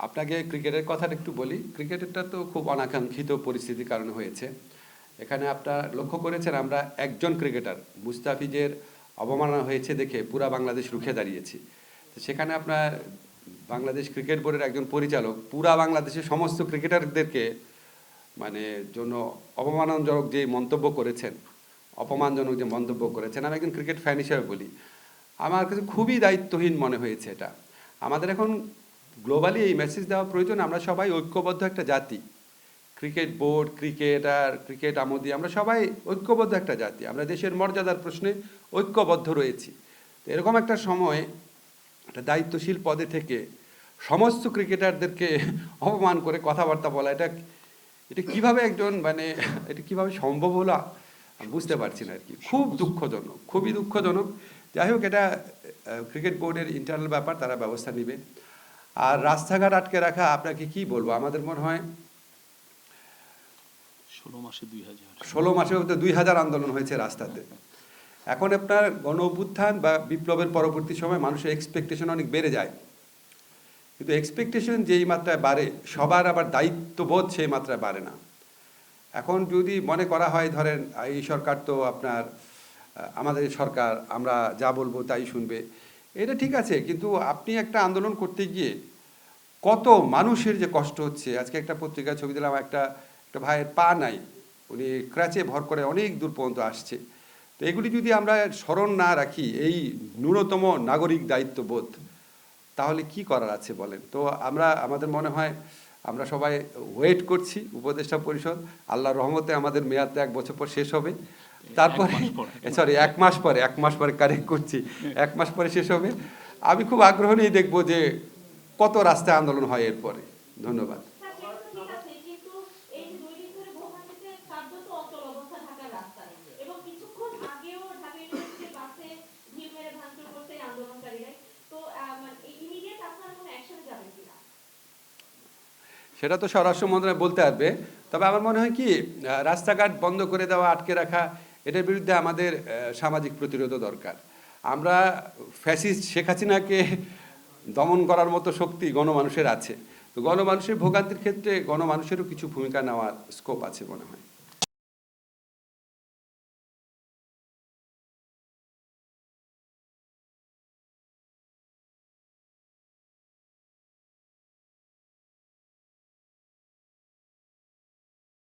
আপনাকে ক্রিকেটের কথাটা একটু বলি। ক্রিকেটেরটা তো খুব অনাকাঙ্ক্ষিত পরিস্থিতির কারণে হয়েছে। এখানে আপনারা লক্ষ্য করেছেন আমরা একজন ক্রিকেটার মুস্তাফিজের অবমাননা হয়েছে দেখে পুরা বাংলাদেশ রুখে দাঁড়িয়েছি। তো সেখানে আপনার বাংলাদেশ ক্রিকেট বোর্ডের একজন পরিচালক পুরা বাংলাদেশের সমস্ত ক্রিকেটারদেরকে মানে জন্য অপমানজনক যে মন্তব্য করেছেন, অপমানজনক যে মন্তব্য করেছেন, আমি একজন ক্রিকেট ফ্যান হিসেবে বলি, আমার কাছে খুবই দায়িত্বহীন মনে হয়েছে এটা। আমাদের এখন গ্লোবালি এই মেসেজ দেওয়া প্রয়োজন, আমরা সবাই ঐক্যবদ্ধ একটা জাতি। ক্রিকেট বোর্ড, ক্রিকেটার, ক্রিকেট আমোদী, আমরা সবাই ঐক্যবদ্ধ একটা জাতি। আমরা দেশের মর্যাদার প্রশ্নে ঐক্যবদ্ধ রয়েছি। তো এরকম একটা সময় একটা দায়িত্বশীল পদে থেকে সমস্ত ক্রিকেটারদেরকে অপমান করে কথাবার্তা বলা, এটা এটা কীভাবে একজন মানে এটা কীভাবে সম্ভব হলো আমি বুঝতে পারছি না আর কি। খুব দুঃখজনক, খুবই দুঃখজনক। যাই হোক, এটা ক্রিকেট বোর্ডের ইন্টারনাল ব্যাপার, তারা ব্যবস্থা নেবে। আর রাস্তাঘাট আটকে রাখা, আপনাকে কি বলবো, আমাদের মনে হয় 16 মাসের মধ্যে 2000 আন্দোলন হয়েছে রাস্তাতে। এখন আপনার গণ অভ্যুত্থান বা বিপ্লবের পরবর্তী সময় মানুষের এক্সপেকটেশন অনেক বেড়ে যায়, কিন্তু এক্সপেকটেশন যেই মাত্রায় বাড়ে সবার আবার দায়িত্ববোধ সেই মাত্রায় বাড়ে না। এখন যদি মনে করা হয় ধরেন এই সরকার তো আপনার আমাদের সরকার, আমরা যা বলবো তাই শুনবে, এটা ঠিক আছে, কিন্তু আপনি একটা আন্দোলন করতে গিয়ে কত মানুষের যে কষ্ট হচ্ছে। আজকে একটা পত্রিকায় ছবি দিলাম, একটা ভাইয়ের পা নাই, উনি ক্র্যাচে ভর করে অনেক দূর পর্যন্ত আসছে। তো এগুলি যদি আমরা স্মরণ না রাখি, এই ন্যূনতম নাগরিক দায়িত্ববোধ, তাহলে কি করার আছে বলেন। তো আমাদের মনে হয় আমরা সবাই ওয়েট করছি উপদেষ্টা পরিষদ, আল্লাহর রহমতে আমাদের মেয়াদটা 1 বছর পর শেষ হবে, তারপরে সরি 1 মাস পরে কারেক্ট করছি, 1 মাস পরে শেষ হবে। আমি খুব আগ্রহ নিয়ে দেখবো যে কত রাস্তায় আন্দোলন হয় এরপরে। ধন্যবাদ। সেটা তো স্বরাষ্ট্র মন্ত্রণালয় বলতে পারবে। তবে আমার মনে হয় কি, রাস্তাঘাট বন্ধ করে দেওয়া, আটকে রাখা, এটার বিরুদ্ধে আমাদের সামাজিক প্রতিরোধও দরকার। আমরা ফ্যাসিস্ট শেখ হাসিনাকে দমন করার মতো শক্তি গণমানুষের আছে। তো গণমানুষের ভোগান্তির ক্ষেত্রে গণমানুষেরও কিছু ভূমিকা নেওয়ার স্কোপ আছে মনে হয়।